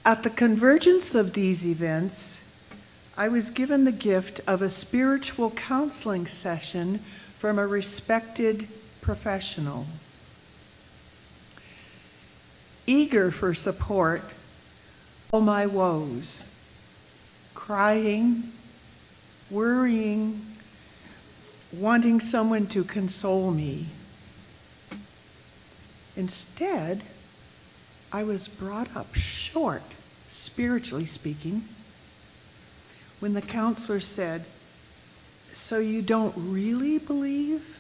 At the convergence of these events, I was given the gift of a spiritual counseling session from a respected professional. Eager for support, all my woes, crying, worrying, wanting someone to console me. Instead, I was brought up short, spiritually speaking, when the counselor said, "So you don't really believe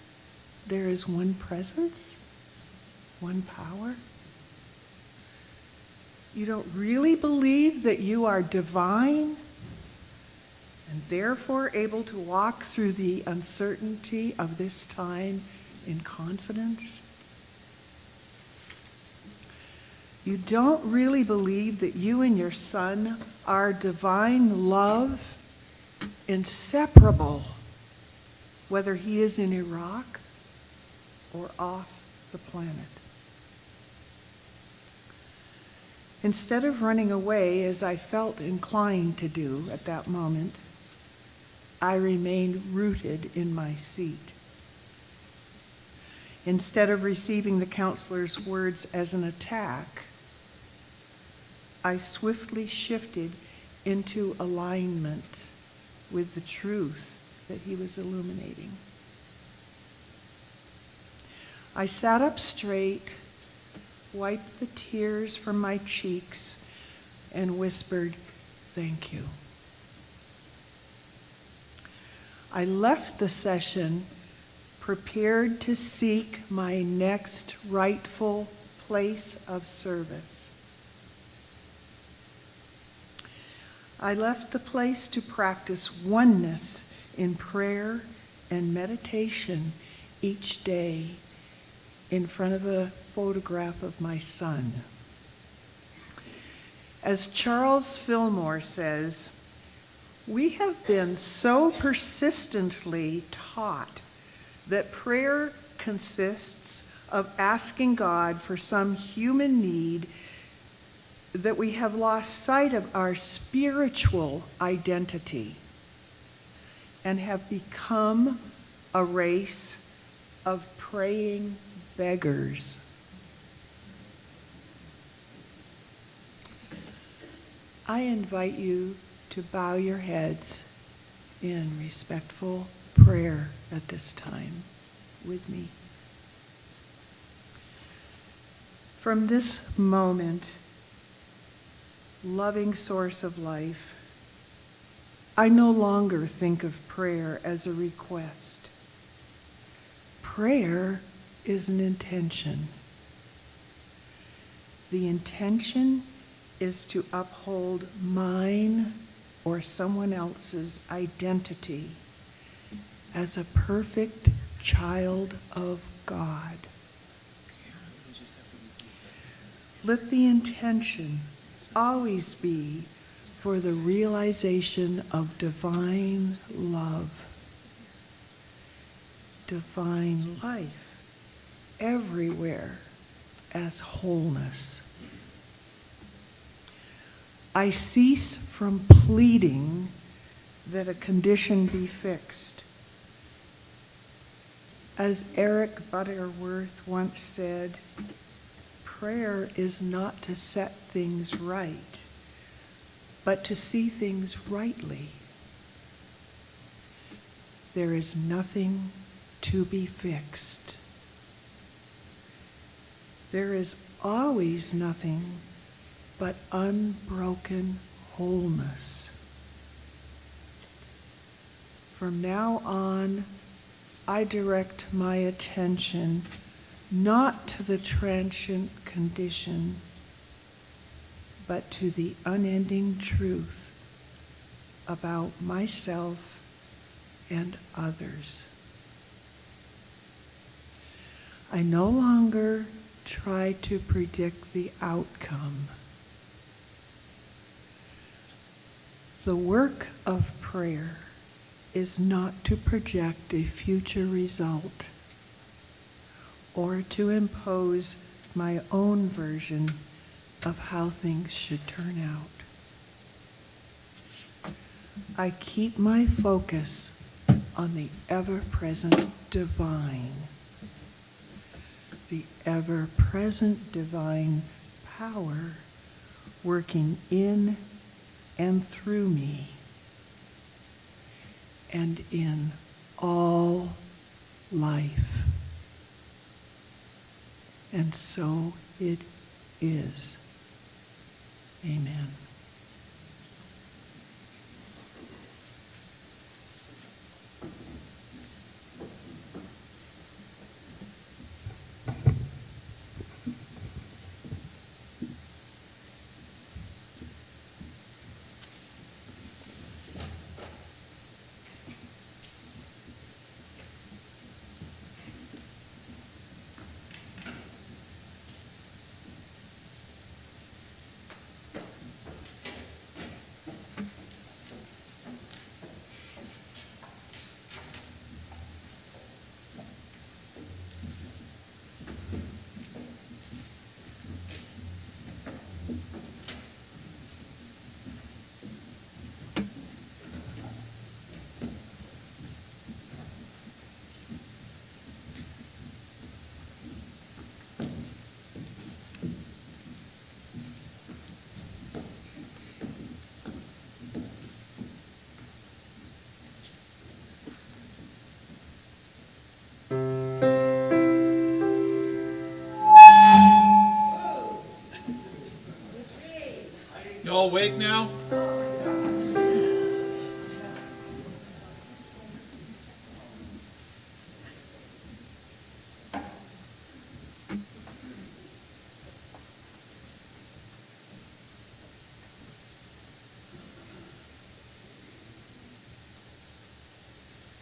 there is one presence, one power? You don't really believe that you are divine and therefore able to walk through the uncertainty of this time in confidence? You don't really believe that you and your son are divine love, inseparable, whether he is in Iraq or off the planet?" Instead of running away, as I felt inclined to do at that moment, I remained rooted in my seat. Instead of receiving the counselor's words as an attack, I swiftly shifted into alignment with the truth that he was illuminating. I sat up straight, wiped the tears from my cheeks, and whispered, "Thank you." I left the session prepared to seek my next rightful place of service. I left the place to practice oneness in prayer and meditation each day in front of a photograph of my son. As Charles Fillmore says, we have been so persistently taught that prayer consists of asking God for some human need that we have lost sight of our spiritual identity and have become a race of praying beggars. I invite you to bow your heads in respectful prayer at this time with me. From this moment, loving source of life, I no longer think of prayer as a request. Prayer is an intention. The intention is to uphold mine or someone else's identity as a perfect child of God. Let the intention always be for the realization of divine love, divine life, everywhere as wholeness. I cease from pleading that a condition be fixed. As Eric Butterworth once said, prayer is not to set things right, but to see things rightly. There is nothing to be fixed. There is always nothing but unbroken wholeness. From now on, I direct my attention not to the transient condition, but to the unending truth about myself and others. I no longer try to predict the outcome. The work of prayer is not to project a future result or to impose my own version of how things should turn out. I keep my focus on the ever-present divine, the ever-present divine power working in and through me and in all life. And so it is. Amen. You all awake now?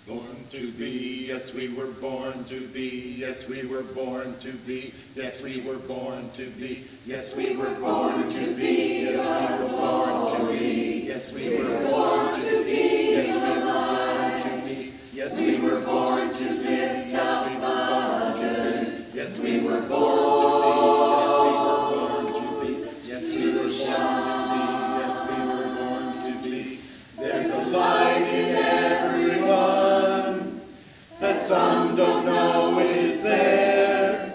Born to be, yes we were born to be, yes we were born to be, yes we were born to be, yes we were born to be, yes we were born to be, yes we were born to be, yes we were born to be, yes we were born to live, yes we were born to live, yes we were born to be, yes we were born to be, yes we were born to be, yes we were born to be. There's a light in everyone that some don't know is there.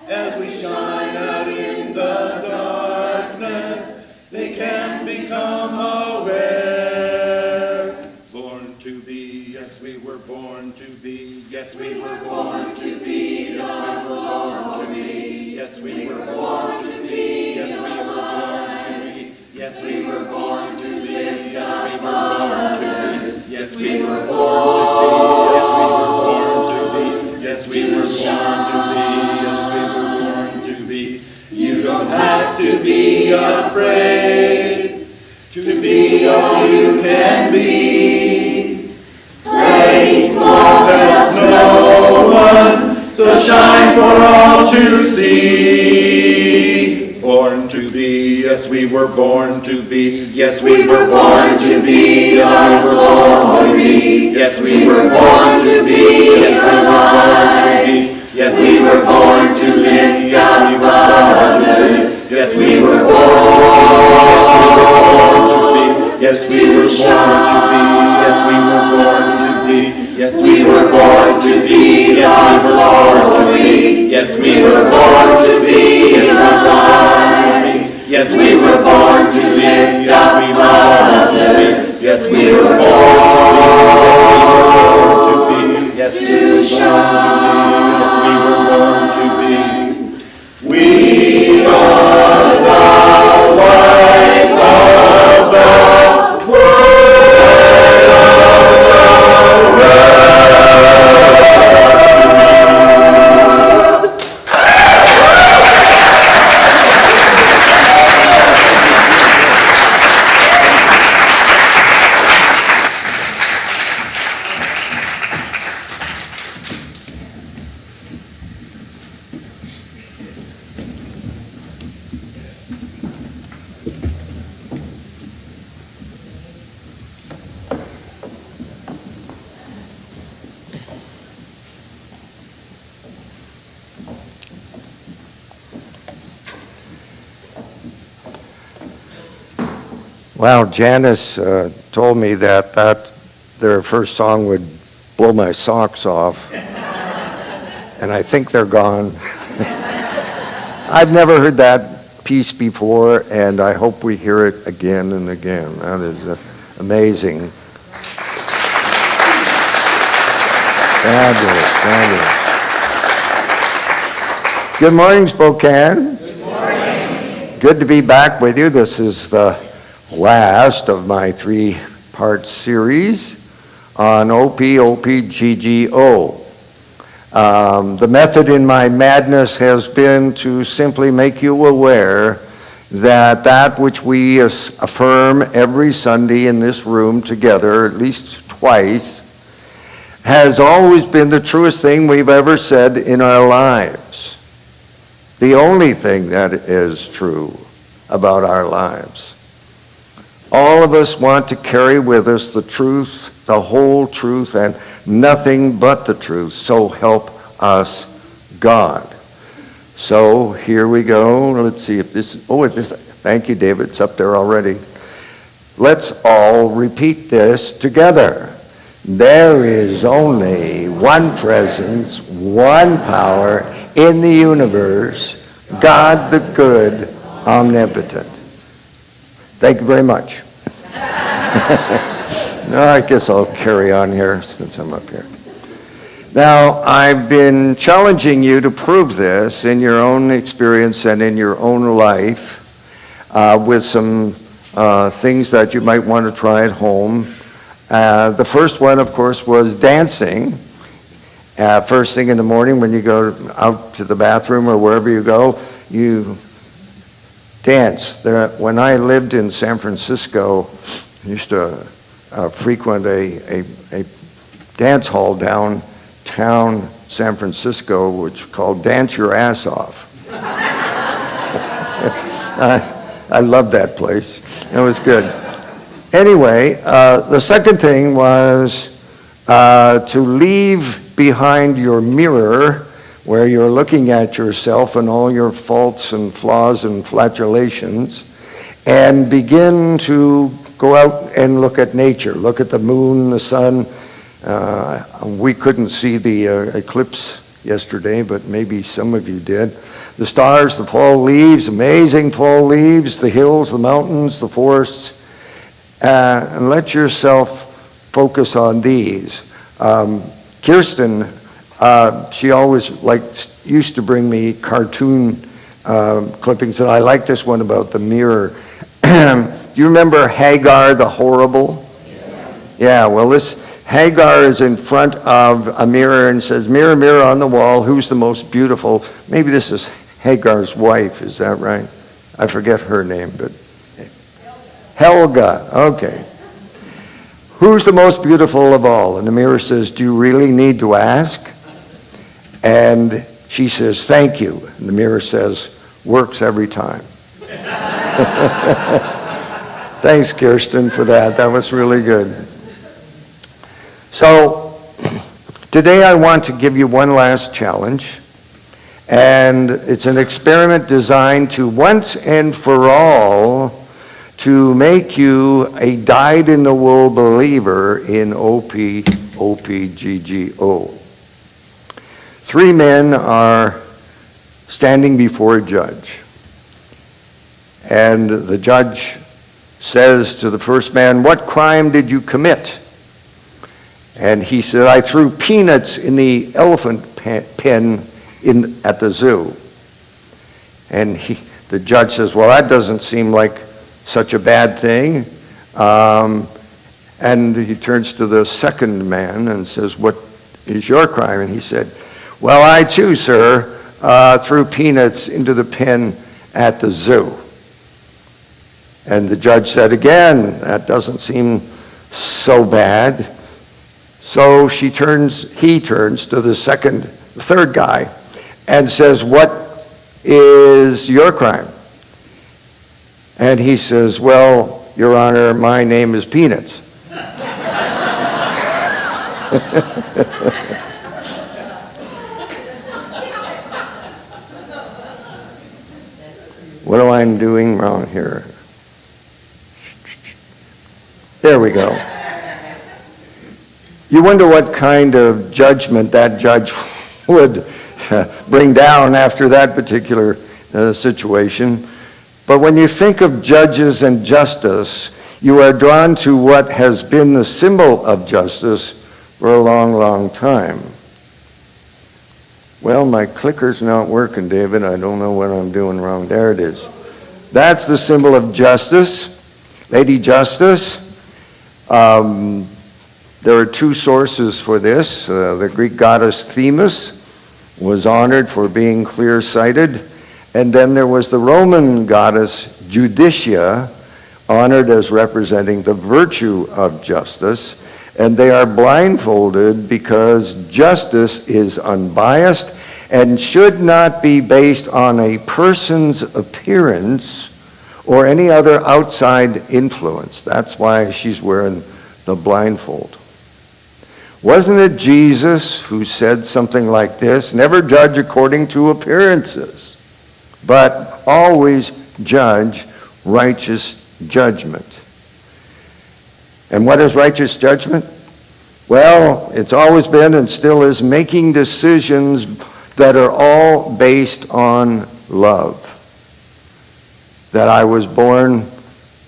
As we shine out in the darkness, they can become aware. Born to be, yes we were born to be, yes we were born to be, yes we were born to be, yes we were born to be, yes we were born to be, yes we were born to live, yes we were born to live, yes we were born to be, yes we were born to be, yes we were born to be. You don't have to be afraid to be all you can be. Praise for there's no one, so shine for all to see. Born to be, yes we were born to be, yes we were born to be, yes we were born to be, yes we were born to be, yes we were born to be, yes we were born to lift up others, yes we were born to be, yes we were born to be, yes we were born to be, yes we were born to be the glory, yes we were born to be, yes we were born to be, yes we were born to lift up others, yes we were born to be, yes we were born to be, we are the light of the Wow, Janice told me that their first song would blow my socks off, and I think they're gone. I've never heard that piece before, and I hope we hear it again and again. That is amazing. Fabulous, fabulous. Good morning, Spokane. Good morning. Good to be back with you. This is the last of my 3-part series on OPGGO. The method in my madness has been to simply make you aware that which we affirm every Sunday in this room together, at least twice, has always been the truest thing we've ever said in our lives. The only thing that is true about our lives. All of us want to carry with us the truth, the whole truth, and nothing but the truth. So help us God. So here we go. Let's see if this, thank you, David. It's up there already. Let's all repeat this together. There is only one presence, one power in the universe, God the good, omnipotent. Thank you very much. I guess I'll carry on here since I'm up here. Now, I've been challenging you to prove this in your own experience and in your own life with some things that you might want to try at home. The first one, of course, was dancing. First thing in the morning when you go out to the bathroom or wherever you go, you dance. When I lived in San Francisco, I used to frequent a dance hall downtown San Francisco, which was called Dance Your Ass Off. I loved that place. It was good. Anyway, the second thing was to leave behind your mirror where you're looking at yourself and all your faults and flaws and flatulations and begin to go out and look at nature. Look at the moon, the sun. We couldn't see the eclipse yesterday, but maybe some of you did. The stars, the fall leaves, amazing fall leaves, the hills, the mountains, the forests. And let yourself focus on these. Kirsten, she always used to bring me cartoon clippings, and I like this one about the mirror. Do you remember Hagar the Horrible? Yeah, well, this Hagar is in front of a mirror and says, "Mirror, mirror on the wall, who's the most beautiful?" Maybe this is Hagar's wife, is that right? I forget her name, but Helga, okay. Who's the most beautiful of all? And the mirror says, "Do you really need to ask?" And she says, "Thank you." And the mirror says, "Works every time." Thanks, Kirsten, for that. That was really good. So today I want to give you one last challenge. And it's an experiment designed to once and for all to make you a dyed-in-the-wool believer in OPGGO. 3 men are standing before a judge. And the judge says to the first man, "What crime did you commit?" And he said, "I threw peanuts in the elephant pen at the zoo." And the judge says, "Well, that doesn't seem like such a bad thing." And he turns to the second man and says, "What is your crime?" And he said, "Well, I too, sir, threw peanuts into the pen at the zoo." And the judge said again, "That doesn't seem so bad." So he turns to the third guy and says, "What is your crime?" And he says, "Well, Your Honor, my name is Peanuts." What am I doing wrong here? There we go. You wonder what kind of judgment that judge would bring down after that particular situation. But when you think of judges and justice, you are drawn to what has been the symbol of justice for a long, long time. Well, my clicker's not working, David. I don't know what I'm doing wrong. There it is. That's the symbol of justice, Lady Justice. There are two sources for this. The Greek goddess Themis was honored for being clear-sighted. And then there was the Roman goddess Judicia, honored as representing the virtue of justice. And they are blindfolded because justice is unbiased and should not be based on a person's appearance or any other outside influence. That's why she's wearing the blindfold. Wasn't it Jesus who said something like this? Never judge according to appearances, but always judge righteous judgment. And what is righteous judgment? Well, it's always been and still is making decisions that are all based on love. That I was born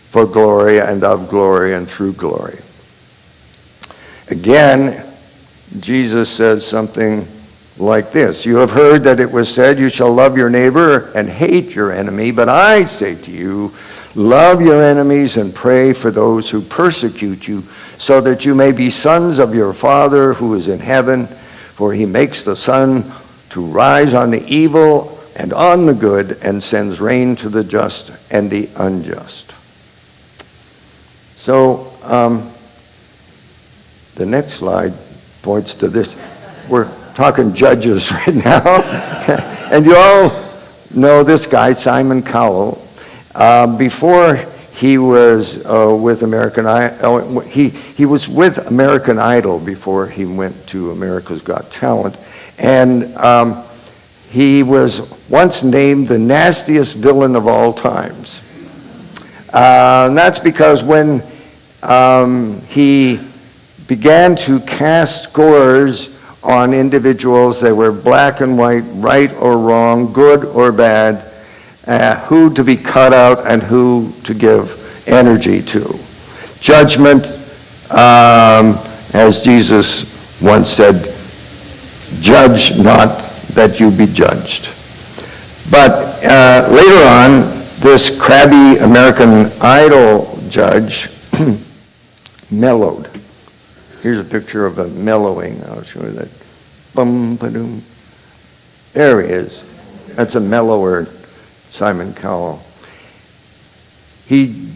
for glory and of glory and through glory. Again, Jesus says something like this. You have heard that it was said, you shall love your neighbor and hate your enemy, but I say to you, love your enemies and pray for those who persecute you, so that you may be sons of your Father who is in heaven, for he makes the sun to rise on the evil and on the good, and sends rain to the just and the unjust. So, the next slide points to this. We're talking judges right now. And you all know this guy, Simon Cowell. Before he was with American Idol, he was with American Idol before he went to America's Got Talent. And he was once named the nastiest villain of all times. And that's because when he began to cast scores on individuals that were black and white, right or wrong, good or bad, who to be cut out and who to give energy to. Judgment, as Jesus once said, judge not that you be judged. But later on, this crabby American Idol judge mellowed. Here's a picture of a mellowing. I'll show you that. Bum, ba-doom. There he is. That's a mellower Simon Cowell. He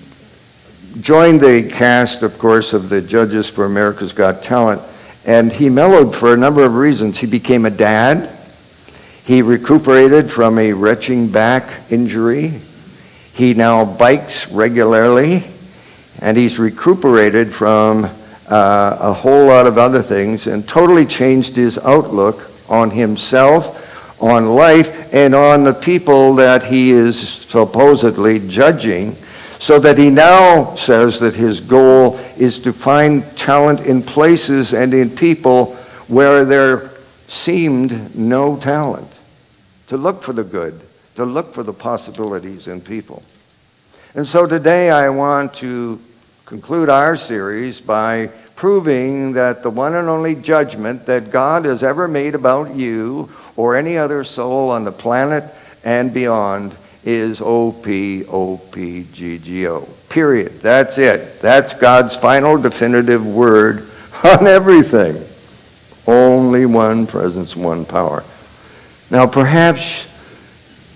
joined the cast, of course, of the judges for America's Got Talent, and he mellowed for a number of reasons. He became a dad. He recuperated from a retching back injury. He now bikes regularly, and he's recuperated from a whole lot of other things and totally changed his outlook on himself, on life, and on the people that he is supposedly judging, so that he now says that his goal is to find talent in places and in people where there seemed no talent, to look for the good, to look for the possibilities in people. And so today I want to conclude our series by proving that the one and only judgment that God has ever made about you or any other soul on the planet and beyond is O-P-O-P-G-G-O. Period. That's it. That's God's final definitive word on everything. Only one presence, one power. Now perhaps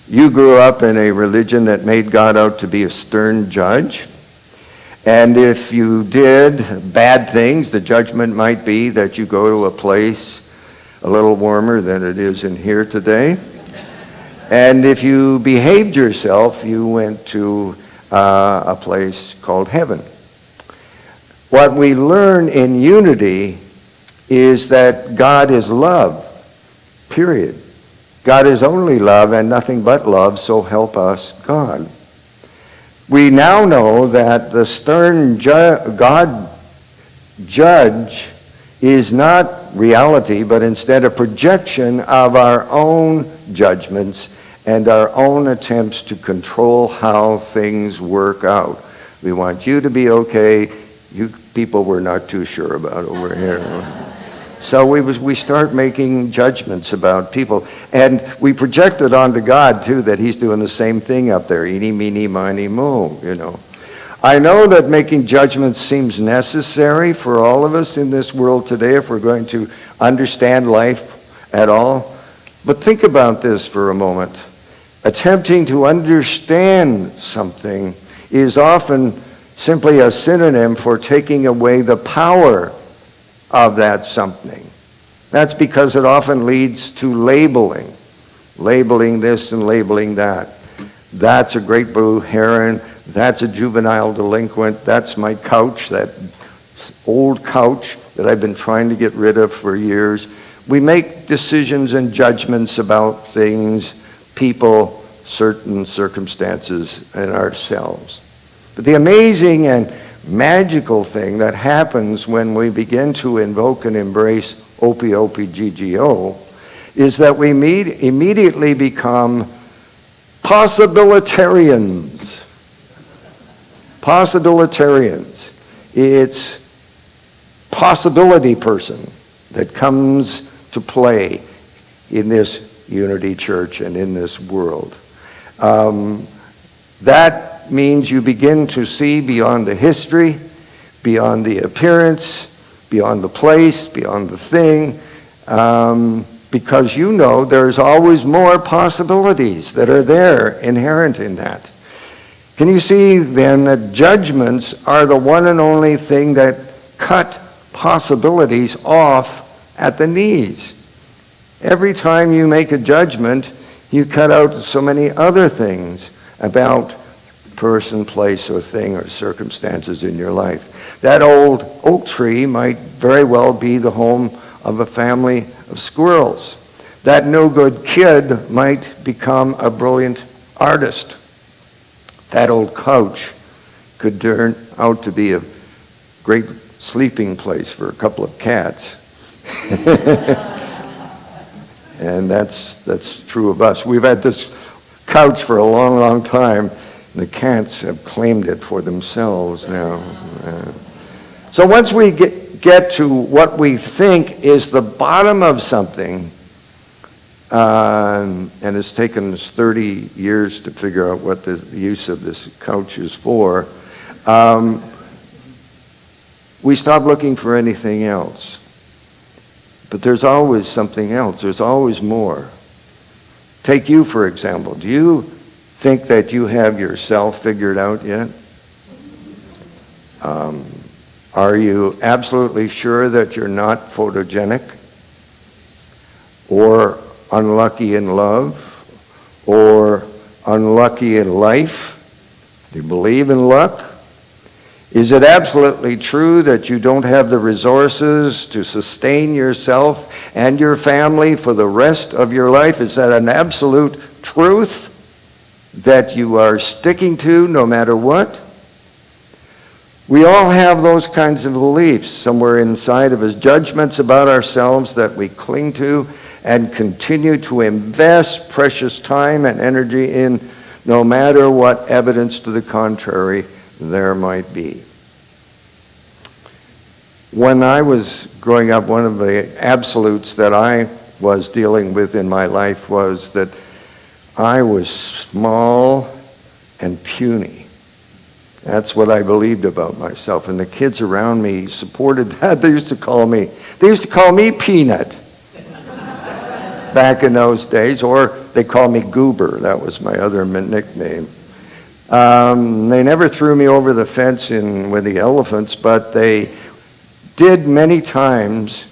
you grew up in a religion that made God out to be a stern judge. And if you did bad things, the judgment might be that you go to a place a little warmer than it is in here today. And if you behaved yourself, you went to a place called heaven. What we learn in unity is that God is love, period. God is only love and nothing but love, so help us God. We now know that the stern God judge is not reality, but instead a projection of our own judgments and our own attempts to control how things work out. We want you to be okay. You people we're not too sure about over here. So we start making judgments about people. And we project it onto God, too, that he's doing the same thing up there. Eeny, meeny, miny, moe, you know. I know that making judgments seems necessary for all of us in this world today if we're going to understand life at all. But think about this for a moment. Attempting to understand something is often simply a synonym for taking away the power of that something. That's because it often leads to labeling this and labeling that. That's a great blue heron. That's a juvenile delinquent. That's my couch, that old couch that I've been trying to get rid of for years. We make decisions and judgments about things, people, certain circumstances, and ourselves. But the amazing and magical thing that happens when we begin to invoke and embrace OPOPGGO is that we immediately become possibilitarians. Possibilitarians. It's possibility person that comes to play in this Unity Church and in this world. That means you begin to see beyond the history, beyond the appearance, beyond the place, beyond the thing, because you know there's always more possibilities that are there inherent in that. Can you see then that judgments are the one and only thing that cut possibilities off at the knees? Every time you make a judgment, you cut out so many other things about person, place, or thing, or circumstances in your life. That old oak tree might very well be the home of a family of squirrels. That no-good kid might become a brilliant artist. That old couch could turn out to be a great sleeping place for a couple of cats. And that's true of us. We've had this couch for a long, long time. The cats have claimed it for themselves now. So once we get to what we think is the bottom of something, and it's taken us 30 years to figure out what the use of this couch is for, we stop looking for anything else. But there's always something else. There's always more. Take you, for example. Do you think that you have yourself figured out yet? Are you absolutely sure that you're not photogenic or unlucky in love or unlucky in life? Do you believe in luck? Is it absolutely true that you don't have the resources to sustain yourself and your family for the rest of your life? Is that an absolute truth that you are sticking to no matter what? We all have those kinds of beliefs somewhere inside of us, judgments about ourselves that we cling to and continue to invest precious time and energy in, no matter what evidence to the contrary there might be. When I was growing up, one of the absolutes that I was dealing with in my life was that I was small and puny. That's what I believed about myself, and the kids around me supported that. They used to call me Peanut back in those days, or they called me Goober. That was my other nickname. They never threw me over the fence with the elephants, but they did many times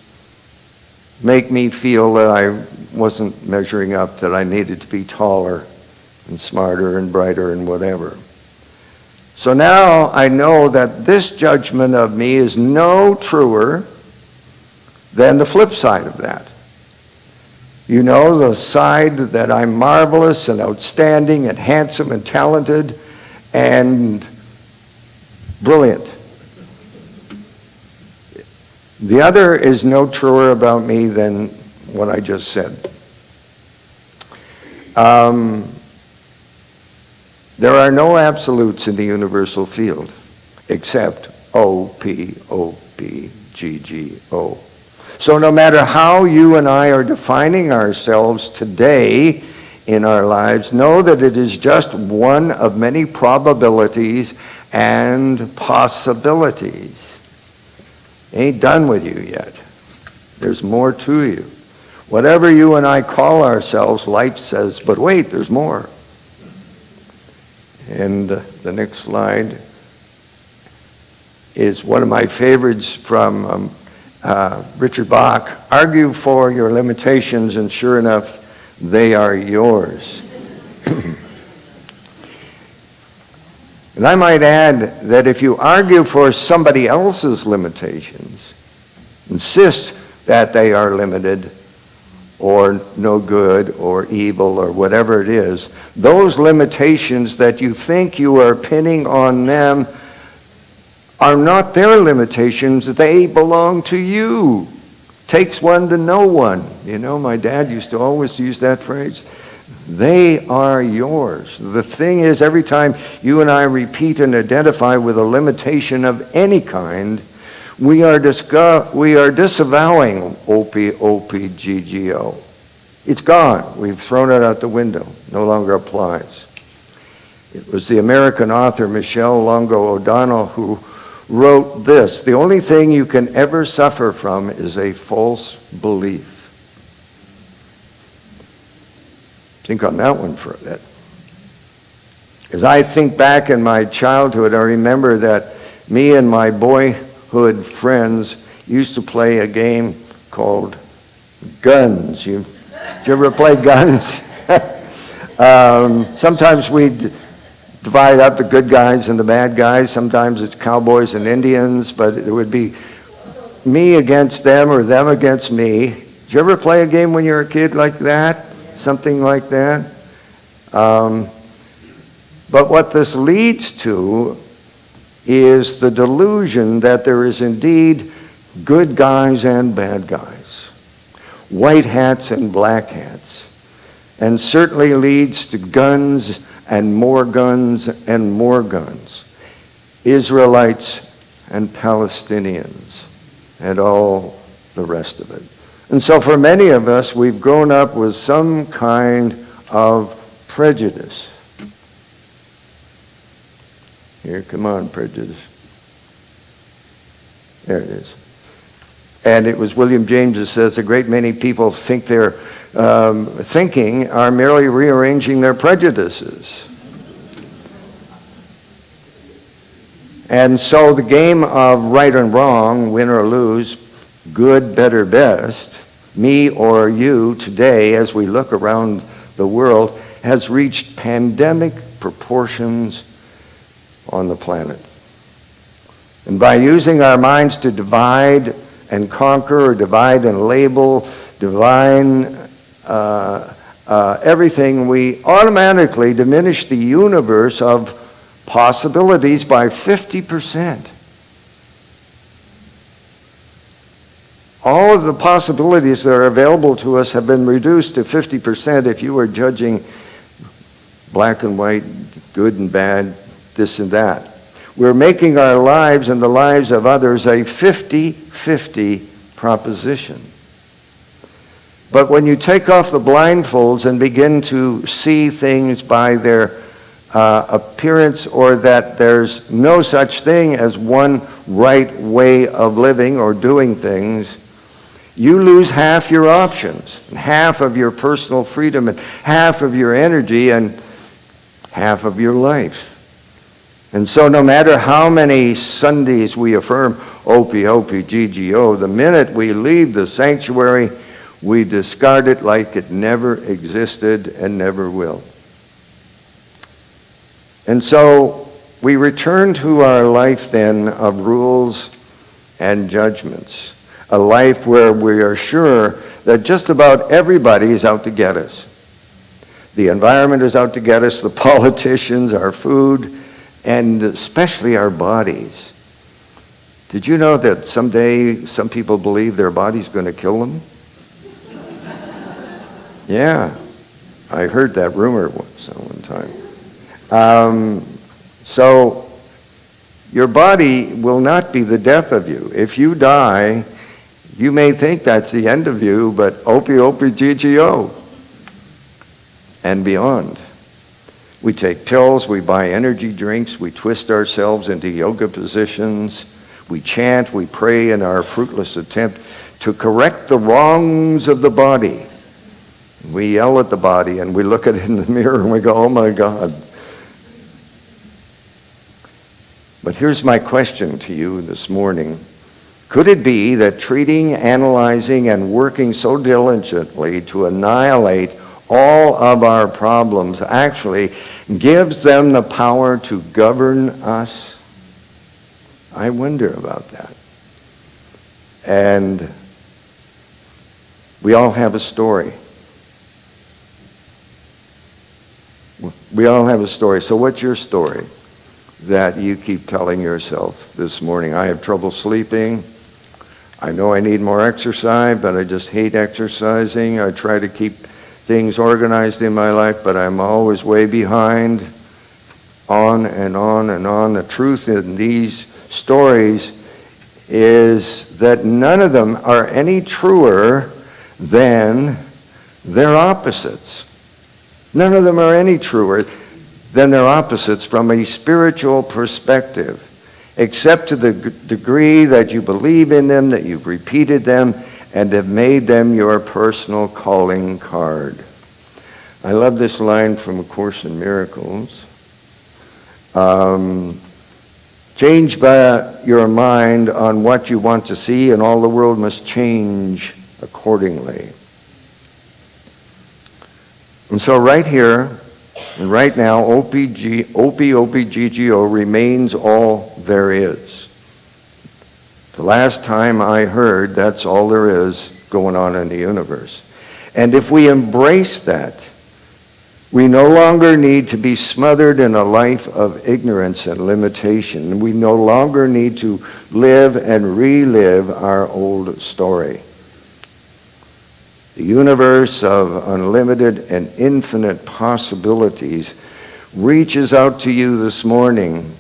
make me feel that I wasn't measuring up, that I needed to be taller and smarter and brighter and whatever. So now I know that this judgment of me is no truer than the flip side of that. You know, the side that I'm marvelous and outstanding and handsome and talented and brilliant. The other is no truer about me than what I just said. There are no absolutes in the universal field except O, P, O, P, G, G, O. So no matter how you and I are defining ourselves today in our lives, know that it is just one of many probabilities and possibilities. Ain't done with you yet. There's more to you. Whatever you and I call ourselves, life says, but wait, there's more. And the next slide is one of my favorites from Richard Bach. Argue for your limitations, and sure enough, they are yours. And I might add that if you argue for somebody else's limitations, insist that they are limited or no good or evil or whatever it is, those limitations that you think you are pinning on them are not their limitations, they belong to you. Takes one to know one. You know, my dad used to always use that phrase. They are yours. The thing is, every time you and I repeat and identify with a limitation of any kind, we are disavowing OPGGO. It's gone. We've thrown it out the window. No longer applies. It was the American author Michelle Longo O'Donnell who wrote this: the only thing you can ever suffer from is a false belief. Think on that one for a bit. As I think back in my childhood, I remember that me and my boyhood friends used to play a game called Guns. Did you ever play Guns? Sometimes we'd divide up the good guys and the bad guys. Sometimes it's cowboys and Indians, but it would be me against them or them against me. Did you ever play a game when you were a kid like that? Something like that? But what this leads to is the delusion that there is indeed good guys and bad guys, white hats and black hats, and certainly leads to guns and more guns and more guns, Israelites and Palestinians, and all the rest of it. And so for many of us, we've grown up with some kind of prejudice. Here, come on, prejudice. There it is. And it was William James that says a great many people think their thinking are merely rearranging their prejudices. And so the game of right and wrong, win or lose, good, better, best, me or you today as we look around the world has reached pandemic proportions on the planet. And by using our minds to divide and conquer, or divide and label, divine everything, we automatically diminish the universe of possibilities by 50%. All of the possibilities that are available to us have been reduced to 50% if you are judging black and white, good and bad, this and that. We're making our lives and the lives of others a 50-50 proposition. But when you take off the blindfolds and begin to see things by their appearance, or that there's no such thing as one right way of living or doing things, you lose half your options, and half of your personal freedom, and half of your energy, and half of your life. And so no matter how many Sundays we affirm OPOPGGO, the minute we leave the sanctuary, we discard it like it never existed and never will. And so we return to our life then of rules and judgments, a life where we are sure that just about everybody is out to get us. The environment is out to get us, the politicians, our food, and especially our bodies. Did you know that someday some people believe their body's going to kill them? Yeah, I heard that rumor one time. So your body will not be the death of you. If you die, you may think that's the end of you, but opie GGO and beyond. We take pills, we buy energy drinks, we twist ourselves into yoga positions, we chant, we pray in our fruitless attempt to correct the wrongs of the body. We yell at the body and we look at it in the mirror and we go, oh my God. But here's my question to you this morning. Could it be that treating, analyzing, and working so diligently to annihilate all of our problems actually gives them the power to govern us? I wonder about that. And we all have a story. We all have a story. So what's your story that you keep telling yourself this morning? I have trouble sleeping. I know I need more exercise, but I just hate exercising. I try to keep things organized in my life, but I'm always way behind. On and on and on. The truth in these stories is that none of them are any truer than their opposites. None of them are any truer than their opposites from a spiritual perspective, except to the degree that you believe in them, that you've repeated them, and have made them your personal calling card. I love this line from A Course in Miracles. Change by your mind on what you want to see, and all the world must change accordingly. And so right here and right now, OPGGO remains all there is. The last time I heard, that's all there is going on in the universe. And if we embrace that, we no longer need to be smothered in a life of ignorance and limitation. We no longer need to live and relive our old story. The universe of unlimited and infinite possibilities reaches out to you this morning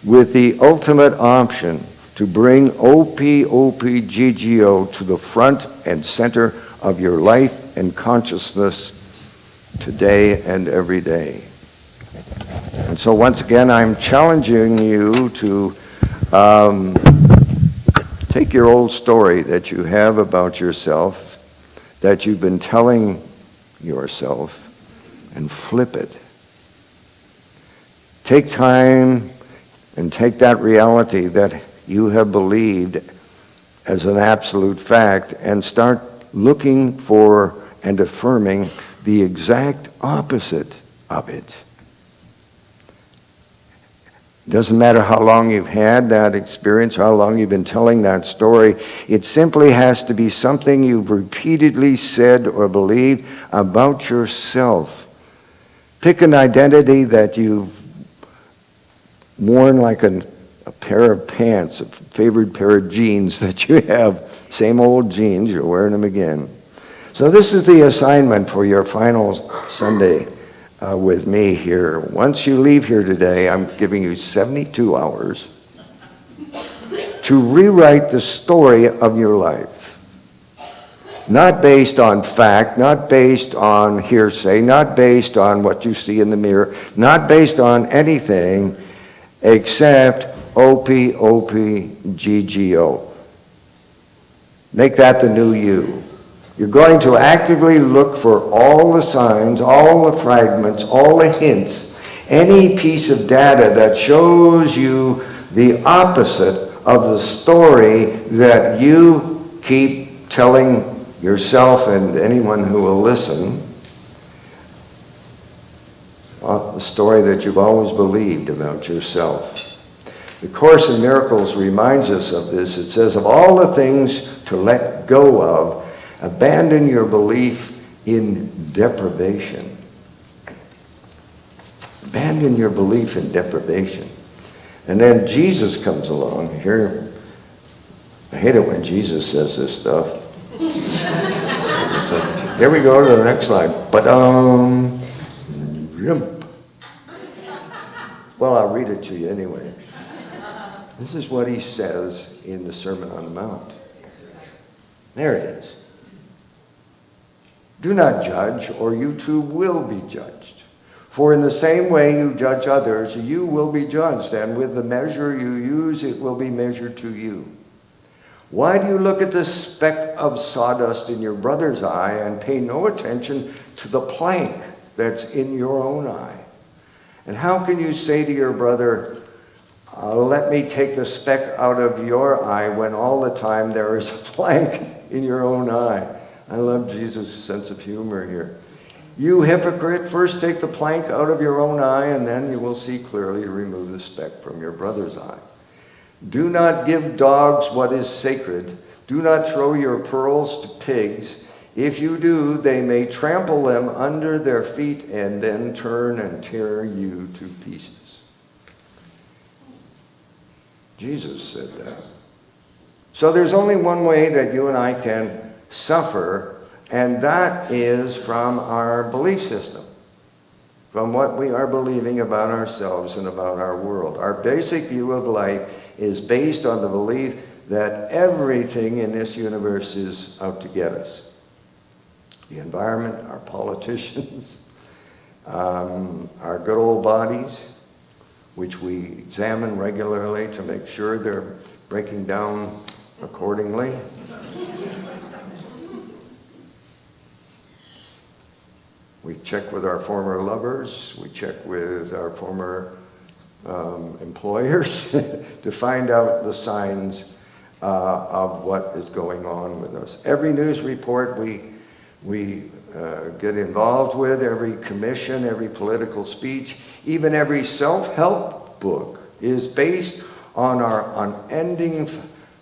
with the ultimate option to bring OPGGO to the front and center of your life and consciousness today and every day. And so once again, I'm challenging you to take your old story that you have about yourself, that you've been telling yourself, and flip it. Take time and take that reality that you have believed as an absolute fact and start looking for and affirming the exact opposite of it. Doesn't matter how long you've had that experience, how long you've been telling that story. It simply has to be something you've repeatedly said or believed about yourself. Pick an identity that you've worn like a pair of pants, a favorite pair of jeans that you have. Same old jeans, you're wearing them again. So this is the assignment for your final Sunday with me here. Once you leave here today, I'm giving you 72 hours to rewrite the story of your life. Not based on fact, not based on hearsay, not based on what you see in the mirror, not based on anything except OPGGO. Make that the new you. You're going to actively look for all the signs, all the fragments, all the hints, any piece of data that shows you the opposite of the story that you keep telling yourself and anyone who will listen, the story that you've always believed about yourself. The Course in Miracles reminds us of this. It says, of all the things to let go of, abandon your belief in deprivation. Abandon your belief in deprivation. And then Jesus comes along. Here, I hate it when Jesus says this stuff. So, here we go to the next slide. But well, I'll read it to you anyway. This is what he says in the Sermon on the Mount. There it is. Do not judge, or you too will be judged. For in the same way you judge others, you will be judged, and with the measure you use, it will be measured to you. Why do you look at the speck of sawdust in your brother's eye and pay no attention to the plank that's in your own eye? And how can you say to your brother, let me take the speck out of your eye, when all the time there is a plank in your own eye? I love Jesus' sense of humor here. You hypocrite, first take the plank out of your own eye, and then you will see clearly to remove the speck from your brother's eye. Do not give dogs what is sacred. Do not throw your pearls to pigs. If you do, they may trample them under their feet and then turn and tear you to pieces. Jesus said that. So there's only one way that you and I can suffer, and that is from our belief system, from what we are believing about ourselves and about our world. Our basic view of life is based on the belief that everything in this universe is out to get us. The environment, our politicians, our good old bodies, which we examine regularly to make sure they're breaking down accordingly. We check with our former lovers, we check with our former employers to find out the signs of what is going on with us. Every news report we get involved with, every commission, every political speech, even every self-help book is based on our unending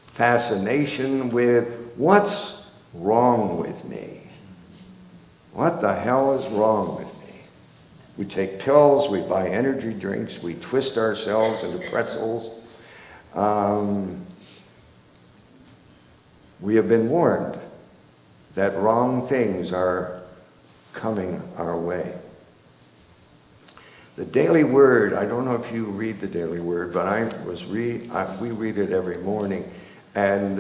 fascination with what's wrong with me. What the hell is wrong with me? We take pills, we buy energy drinks, we twist ourselves into pretzels. We have been warned that wrong things are coming our way. The Daily Word, I don't know if you read the Daily Word, but we read it every morning. And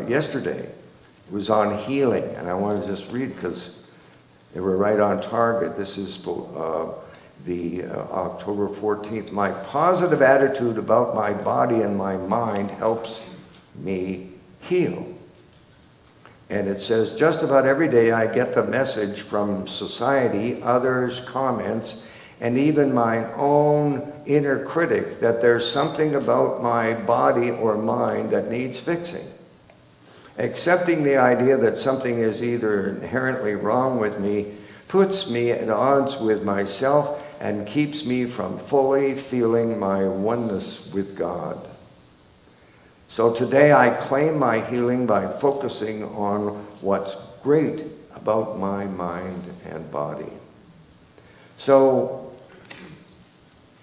yesterday it was on healing, and I want to just read because they were right on target. This is the October 14th. My positive attitude about my body and my mind helps me heal. And it says, just about every day I get the message from society, others' comments, and even my own inner critic that there's something about my body or mind that needs fixing. Accepting the idea that something is either inherently wrong with me puts me at odds with myself and keeps me from fully feeling my oneness with God. So today I claim my healing by focusing on what's great about my mind and body. So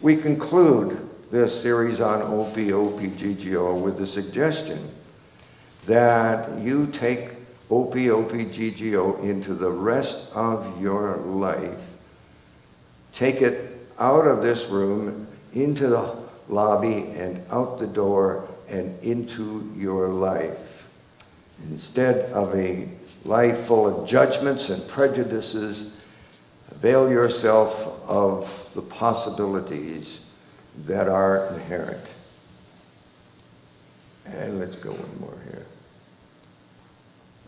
we conclude this series on OPGGO with the suggestion that you take OPGGO into the rest of your life. Take it out of this room, into the lobby, and out the door, and into your life. Instead of a life full of judgments and prejudices, avail yourself of the possibilities that are inherent. And let's go one more here.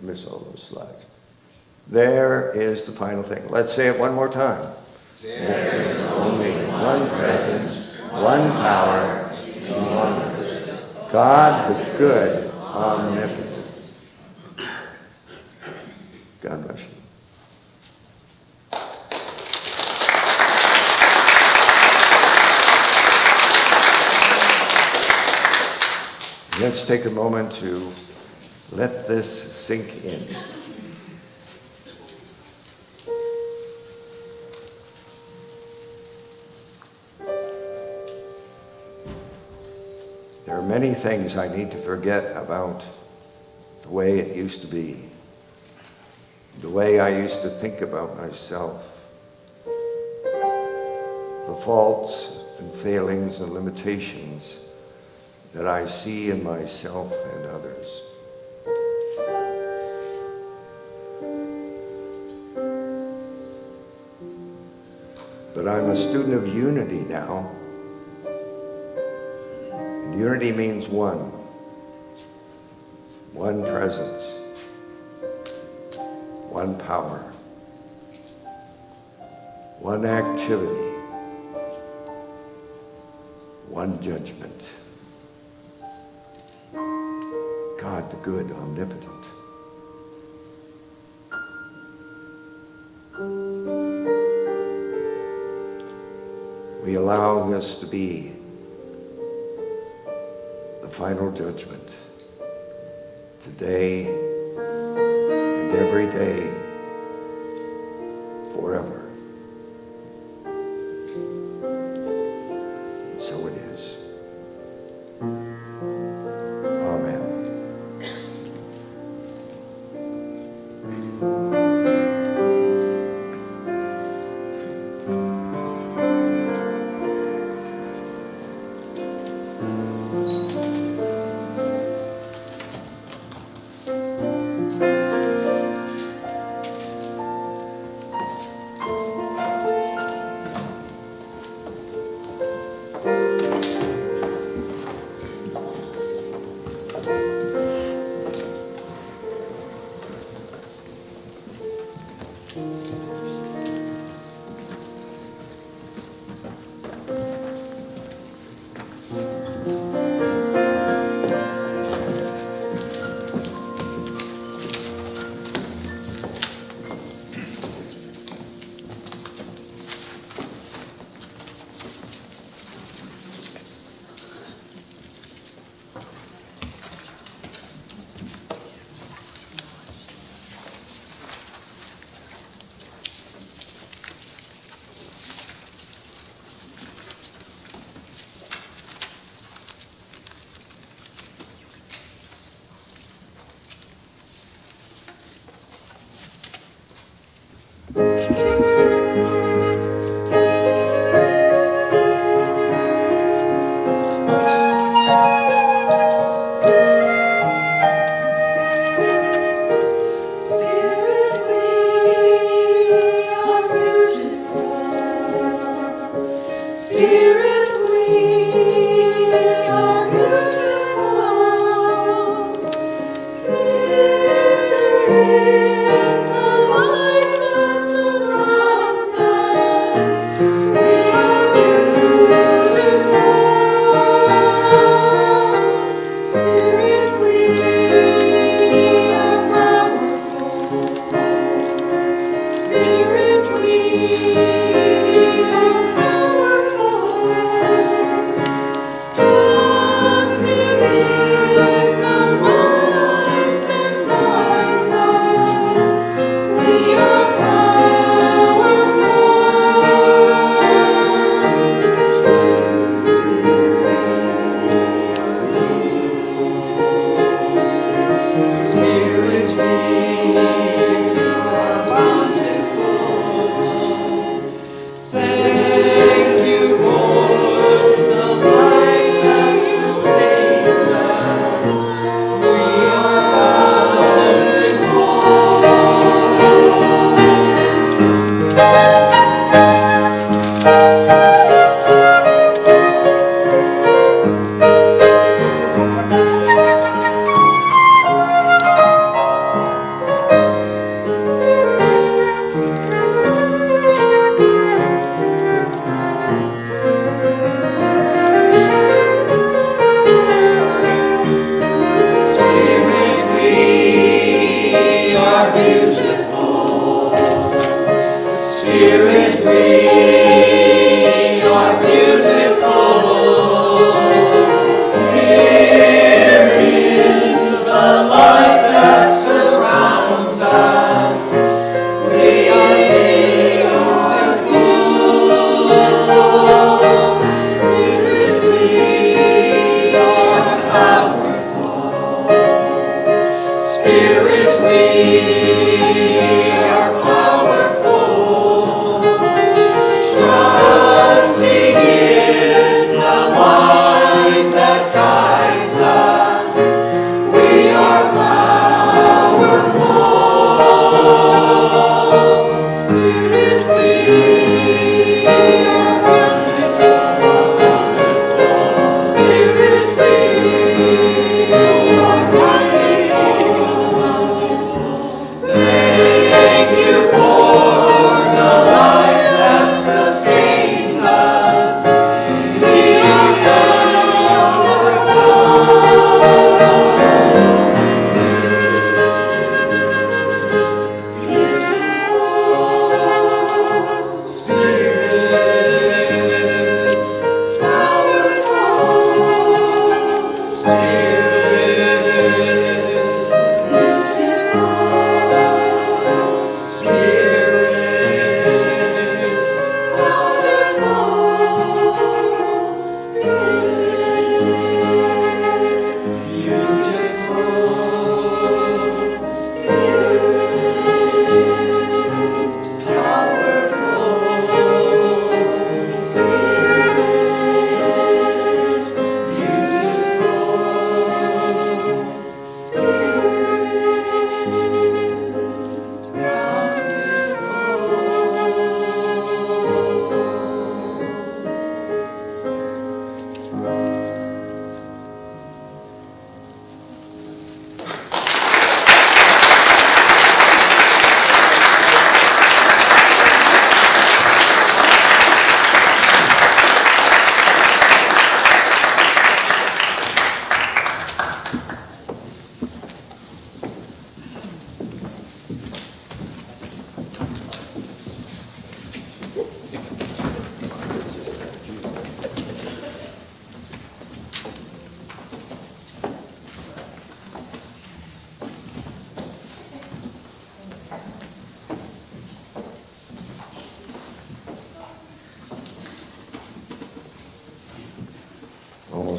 I miss all those slides. There is the final thing. Let's say it one more time. There is only one presence, one power, and one purpose. God the good, omnipotent. God bless you. Let's take a moment to let this sink in. There are many things I need to forget about the way it used to be, the way I used to think about myself, the faults and failings and limitations that I see in myself and others. But I'm a student of unity now. And unity means one presence, one power, one activity, one judgment. God the good, omnipotent. We allow this to be the final judgment today and every day forever. And so it is. Amen.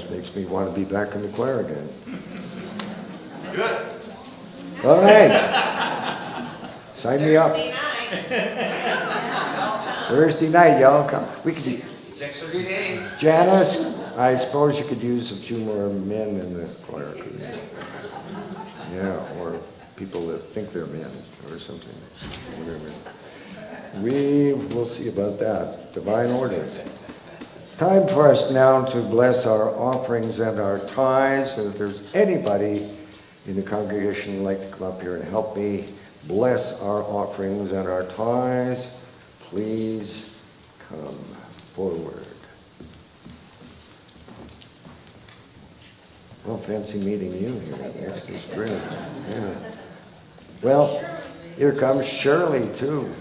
just makes me want to be back in the choir again. Good. All right. Sign me up. Thursday night, y'all come. We could be 6:30 to 8. Janice, I suppose you could use a few more men in the choir. Yeah, or people that think they're men or something. Whatever. We will see about that. Divine order. It's time for us now to bless our offerings and our tithes. And if there's anybody in the congregation who'd like to come up here and help me bless our offerings and our tithes, please come forward. Well, fancy meeting you here. This is great. Yeah. Well, here comes Shirley, too.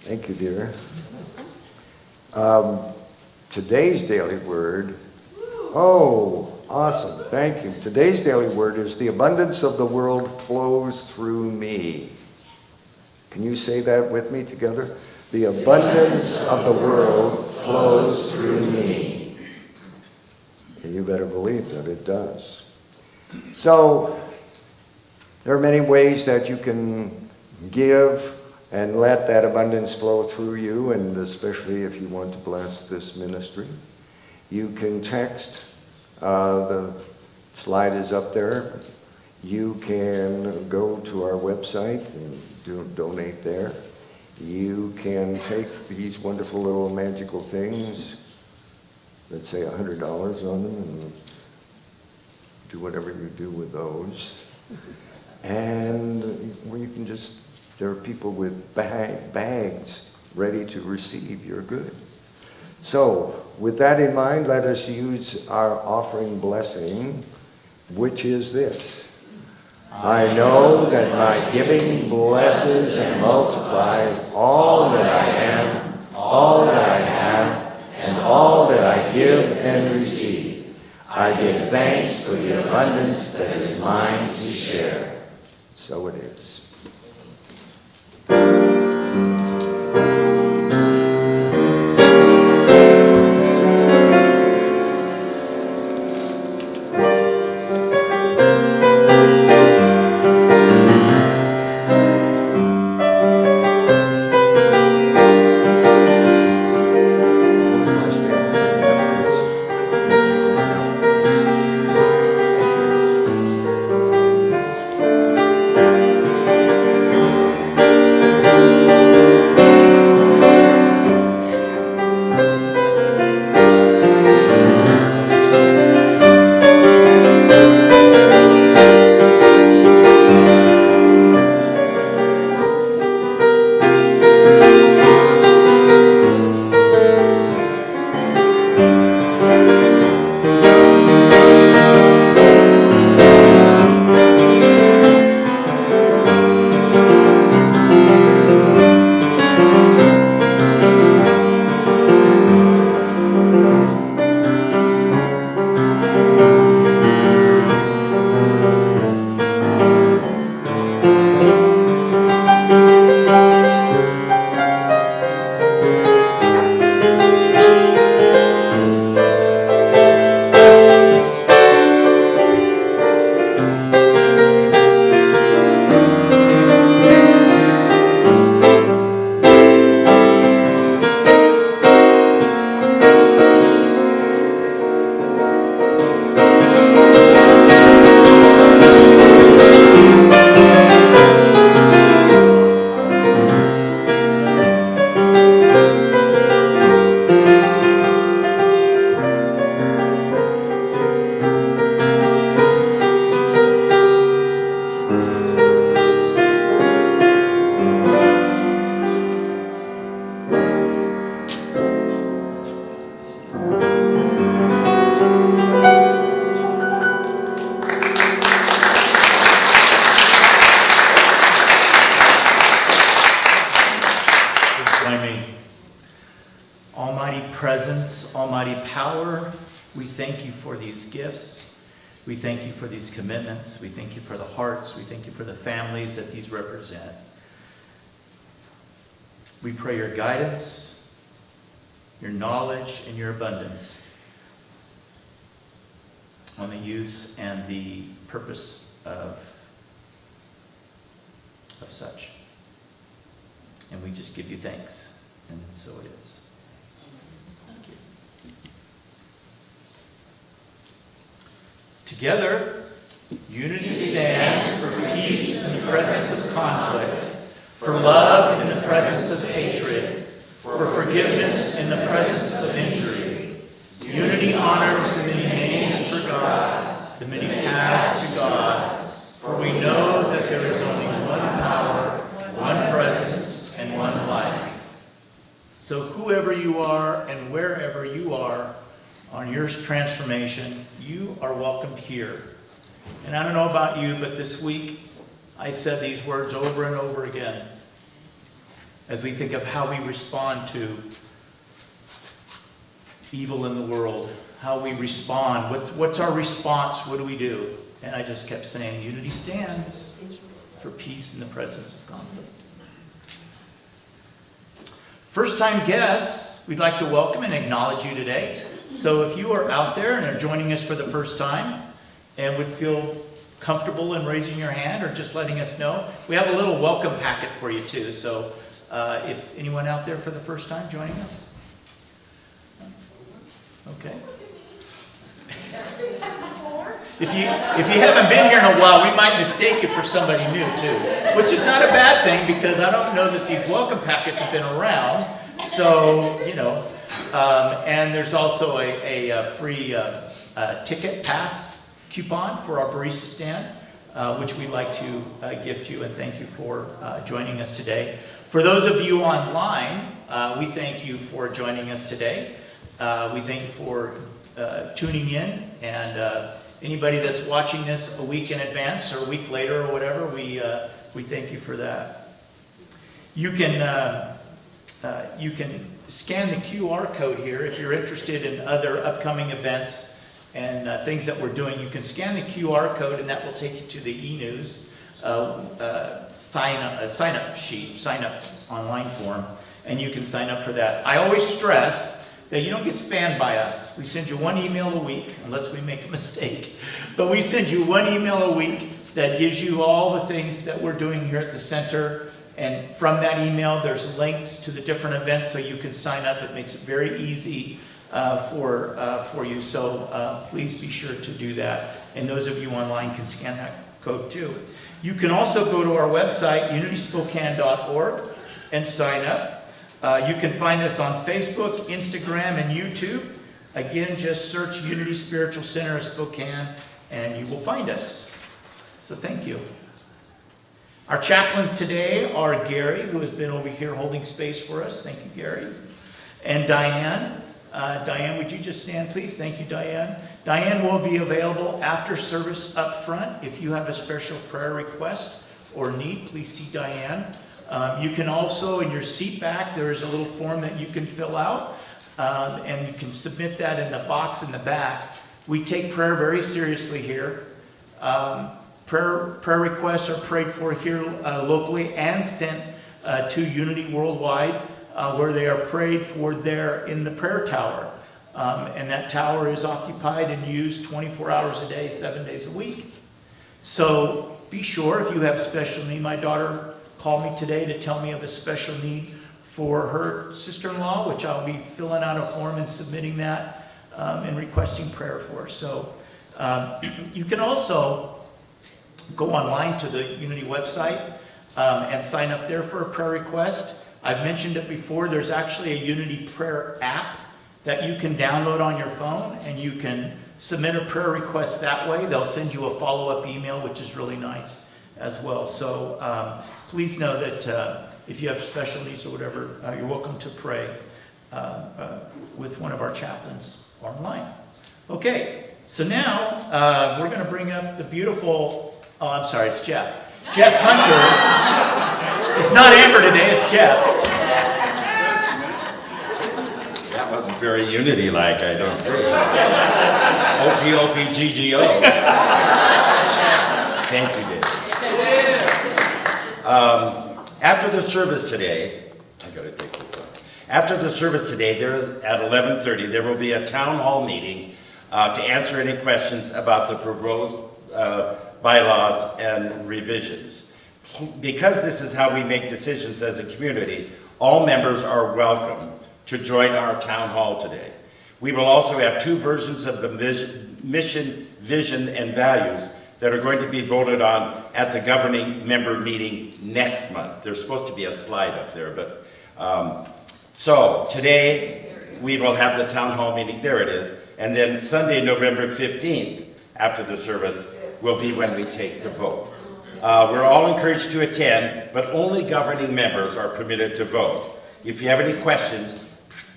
Thank you, dear. Today's daily word. Oh, awesome. Thank you. Today's daily word is the abundance of the world flows through me. Can you say that with me together? The abundance of the world flows through me. And you better believe that it does. So, there are many ways that you can give and let that abundance flow through you, and especially if you want to bless this ministry. You can text. The slide is up there. You can go to our website and donate there. You can take these wonderful little magical things, let's say $100 on them, and do whatever you do with those. And where you can just, there are people with bags ready to receive your good. So, with that in mind, let us use our offering blessing, which is this. I know that my giving blesses and multiplies all that I am, all that I have, and all that I give and receive. I give thanks for the abundance that is mine to share. So it is. We thank you for these gifts. We thank you for these commitments. We thank you for the hearts. We thank you for the families that these represent. We pray your guidance, your knowledge, and your abundance on the use and the purpose of such. And we just give you thanks, and so it is. Thank you. Together, unity stands for peace in the presence of conflict, for love in the presence of hatred, for forgiveness in the presence of injury. Unity honors the many names for God, the many paths to God, for we know that there is only one power, one presence, and one life. So whoever you are and wherever you are on your transformation, you are welcomed here. And I don't know about you, but this week I said these words over and over again as we think of how we respond to evil in the world, how we respond, what's our response, what do we do? And I just kept saying, unity stands for peace in the presence of conflict. First-time guests, we'd like to welcome and acknowledge you today. So if you are out there and are joining us for the first time and would feel comfortable in raising your hand or just letting us know, we have a little welcome packet for you too. So if anyone out there for the first time joining us? Okay. If you haven't been here in a while, we might mistake you for somebody new too, which is not a bad thing because I don't know that these welcome packets have been around. So, and there's also a free ticket pass coupon for our barista stand, which we'd like to gift you, and thank you for joining us today. For those of you online, we thank you for joining us today. We thank you for tuning in, and anybody that's watching this a week in advance or a week later or whatever, we thank you for that. You can scan the QR code here if you're interested in other upcoming events and things that we're doing. You can scan the QR code, and that will take you to the e-news sign up online form, and you can sign up for that. I always stress that you don't get spammed by us. We send you one email a week, unless we make a mistake. But we send you one email a week that gives you all the things that we're doing here at the center. And from that email, there's links to the different events so you can sign up. It makes it very easy for you. So please be sure to do that. And those of you online can scan that code too. You can also go to our website, unityspokane.org, and sign up. You can find us on Facebook, Instagram, and YouTube. Again, just search Unity Spiritual Center of Spokane, and you will find us. So thank you. Our chaplains today are Gary, who has been over here holding space for us. Thank you, Gary. And Diane. Diane, would you just stand, please? Thank you, Diane. Diane will be available after service up front. If you have a special prayer request or need, please see Diane. You can also, in your seat back, there is a little form that you can fill out, and you can submit that in the box in the back. We take prayer very seriously here. Prayer requests are prayed for here locally and sent to Unity Worldwide, where they are prayed for there in the prayer tower. And that tower is occupied and used 24 hours a day, 7 days a week. So be sure if you have special need. My daughter called me today to tell me of a special need for her sister-in-law, which I'll be filling out a form and submitting that and requesting prayer for. So you can also go online to the Unity website and sign up there for a prayer request. I've mentioned it before. There's actually a Unity prayer app that you can download on your phone, and you can submit a prayer request that way. They'll send you a follow-up email, which is really nice as well. So please know that if you have special needs or whatever, you're welcome to pray with one of our chaplains online. Okay, so now we're going to bring up the beautiful, oh, I'm sorry, it's Jeff. Jeff Hunter. It's not Amber today, it's Jeff. That wasn't very Unity-like, I don't think. O-P-O-P-G-G-O. Thank you, Dave. After the service today, I gotta take this off. After the service today, there is, at 11:30, there will be a town hall meeting to answer any questions about the proposed bylaws and revisions. Because this is how we make decisions as a community, all members are welcome to join our town hall today. We will also have 2 versions of the mission, vision, and values that are going to be voted on at the governing member meeting next month. There's supposed to be a slide up there, but so today we will have the town hall meeting, there it is, and then Sunday, November 15th, after the service, will be when we take the vote. We're all encouraged to attend, but only governing members are permitted to vote. If you have any questions,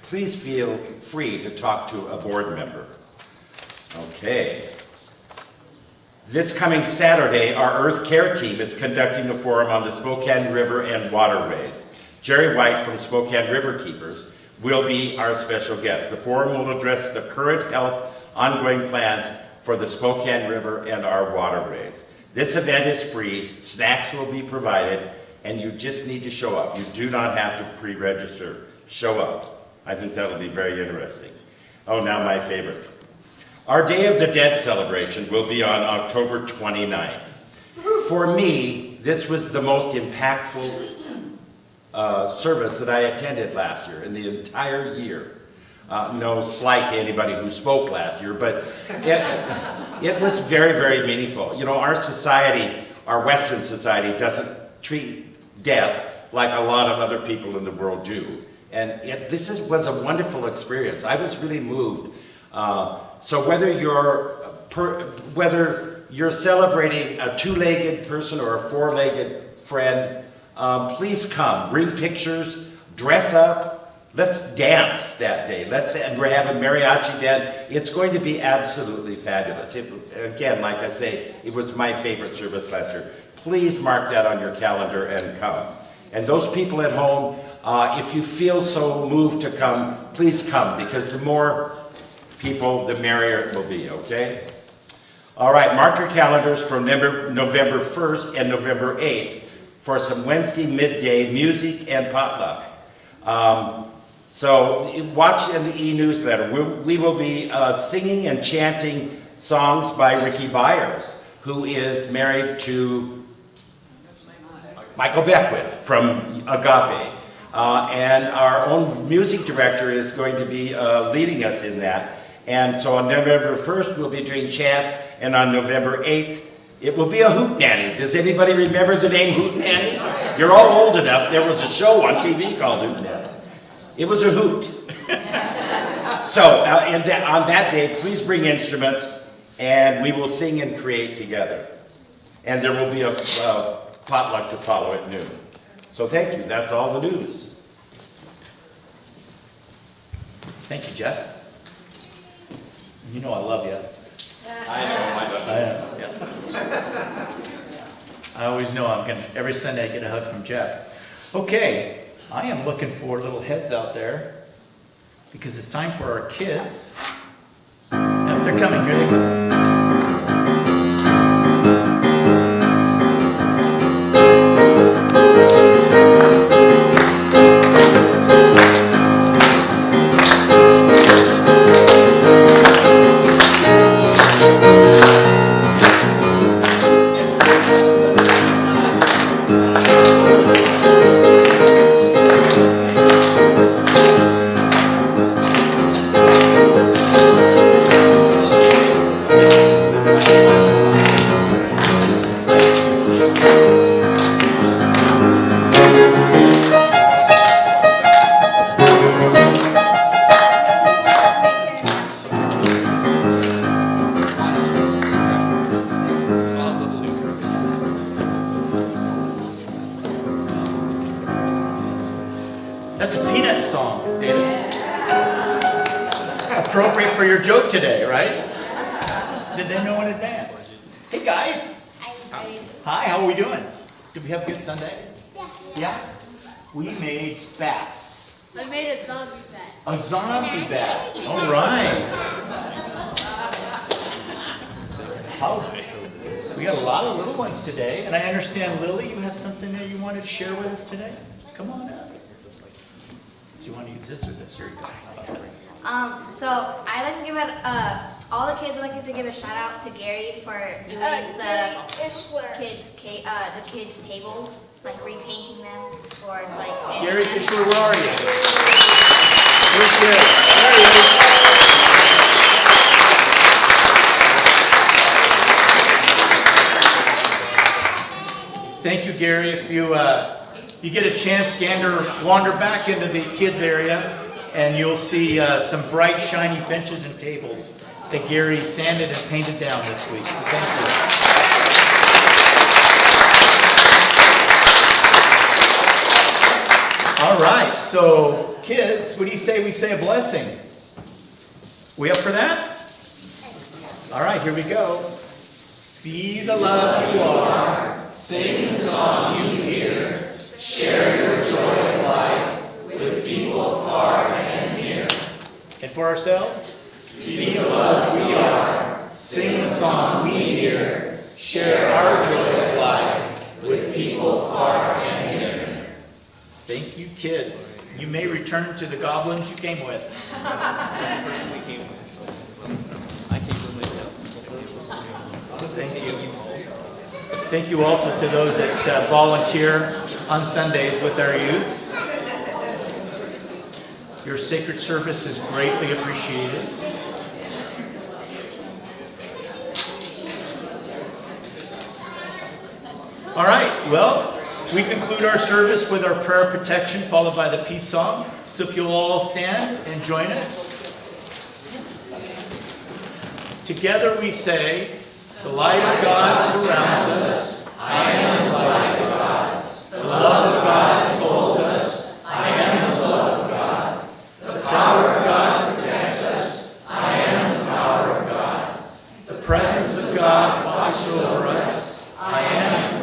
please feel free to talk to a board member. Okay. This coming Saturday, our Earth Care team is conducting a forum on the Spokane River and waterways. Jerry White from Spokane River Keepers will be our special guest. The forum will address the current health ongoing plans for the Spokane River and our waterways. This event is free, snacks will be provided, and you just need to show up. You do not have to pre-register. Show up. I think that'll be very interesting. Oh, now my favorite. Our Day of the Dead celebration will be on October 29th. For me, this was the most impactful service that I attended last year, in the entire year. No slight to anybody who spoke last year, but it was very, very meaningful. You know, our society, our Western society, doesn't treat death like a lot of other people in the world do. And was a wonderful experience. I was really moved. So whether you're celebrating a 2-legged person or a 4-legged friend, please come. Bring pictures, dress up. Let's dance that day. And we're having mariachi dance. It's going to be absolutely fabulous. Again, like I say, it was my favorite service last year. Please mark that on your calendar and come. And those people at home, if you feel so moved to come, please come, because the more people, the merrier it will be, okay? All right, mark your calendars for November 1st and November 8th for some Wednesday midday music and potluck. So watch in the e-newsletter. We will be singing and chanting songs by Ricky Byers, who is married to Michael Beckwith from Agape. And our own music director is going to be leading us in that. And so on November 1st, we'll be doing chants, and on November 8th, it will be a hootenanny. Does anybody remember the name hootenanny? You're all old enough. There was a show on TV called Hootenanny. It was a hoot. So on that day, please bring instruments, and we will sing and create together. And there will be a potluck to follow at noon. So thank you. That's all the news. Thank you, Jeff. You know I love you. I know. Yeah. I always know every Sunday I get a hug from Jeff. Okay, I am looking for little heads out there because it's time for our kids. Yep, they're coming. Here they go. That's a Peanut song, David. Appropriate for your joke today, right? Did they know in advance? Hey guys. Hi, how are we doing? Did we have a good Sunday? Yeah? We made bats. I made a zombie bat. A zombie bat. All right. We got a lot of little ones today, and I understand, Lily, you have something that you wanted to share with us today? Come on up. Do you want to use this or this? Here you go. So I'd like to give out all the kids would like to give a shout out to Gary for doing the kids tables, like repainting them or like. Gary Fischler, where are you? Where's Gary? There he is. Thank you, Gary. If you get a chance, wander back into the kids area, and you'll see some bright, shiny benches and tables that Gary sanded and painted down this week. So thank you. All right, so kids, what do you say we say a blessing? We up for that? All right, here we go. Be the love you are, sing the song you hear, share your joy of life with people far and near. And for ourselves? Be the love we are, sing the song we hear, share our joy of life with people far and near. Thank you, kids. You may return to the goblins you came with. The person we came with. I came with myself. Thank you. Thank you also to those that volunteer on Sundays with our youth. Your sacred service is greatly appreciated. All right, well, we conclude our service with our prayer of protection, followed by the peace song. So if you'll all stand and join us. Together we say, the light of God surrounds us. I am the light of God. The love of God enfolds us. I am the love of God. The power of God protects us. I am the power of God. The presence of God watches over us. I am